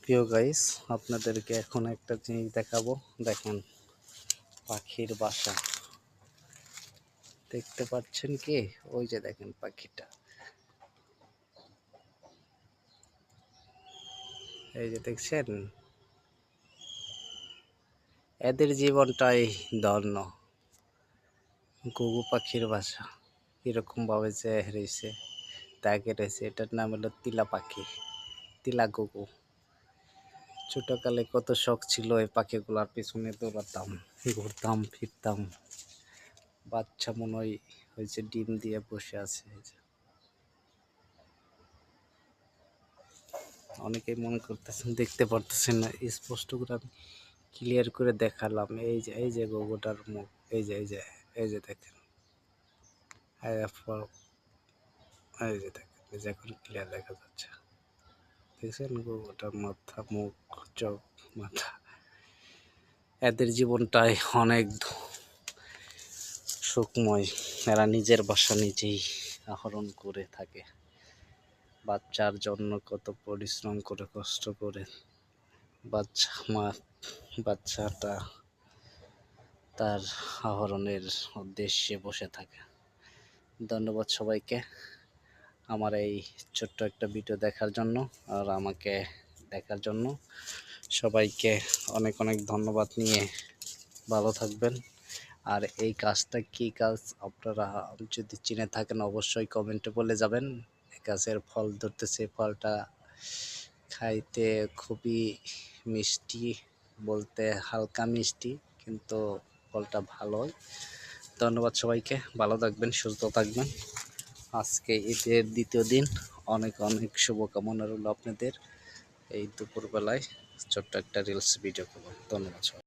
প্রিয় গাইস, আপনাদেরকে এখন একটা জিনিস দেখাবো। দেখেন, পাখির বাসা দেখতে পাচ্ছেন কি? ওই যে দেখেন পাখিটা, এই যে দেখছেন, এদের জীবনটাই ধন্য। ঘুঘু পাখির বাসা এরকম ভাবে যে রয়েছে, তাকে রয়েছে, এটার নাম হলো তিলা পাখি, তিলা ঘুঘু। ছোটকালে কত শখ ছিল এই পাখিগুলার পিছনে দৌড়াতাম, ঘুরতাম ফিরতাম। বাচ্চা মনে হয় হয়েছে, ডিম দিয়ে বসে আছে। অনেকেই মনে করতেছেন দেখতে পারতেছেন না, স্পষ্ট করে আমি ক্লিয়ার করে দেখালাম। এই যে গোগোটার মুখ, এই যে দেখেন, এই যে দেখেন, এই যে এখন ক্লিয়ার দেখা যাচ্ছে। দেখছেন গোগোটার মাথা, মুখ, চোখ, মাথা। এদের জীবনটাই অনেক সুখময়। এরা নিজের বাসা নিজেই আহরণ করে থাকে। বাচ্চার জন্য কত পরিশ্রম করে, কষ্ট করে বাচ্চাটা তার আহরণের উদ্দেশ্যে বসে থাকে। ধন্যবাদ সবাইকে আমার এই ছোট্ট একটা ভিডিও দেখার জন্য, আর আমাকে দেখার জন্য। সবাইকে অনেক অনেক ধন্যবাদ নিয়ে ভালো থাকবেন। আর এই কাজটা কি কাজ আপনারা যদি চিনে থাকেন অবশ্যই কমেন্টে বলে যাবেন। এই গাছের ফল ধরতেছে, ফলটা খাইতে খুবই মিষ্টি, বলতে হালকা মিষ্টি, কিন্তু ফলটা ভালোই। ধন্যবাদ সবাইকে, ভালো থাকবেন, সুস্থ থাকবেন। আজকে ঈদের দ্বিতীয় দিন, অনেক অনেক শুভকামনা রইল আপনাদের। এই দুপুরবেলায় ছোট্ট একটা রিলস ভিডিও করব। ধন্যবাদ সবাই।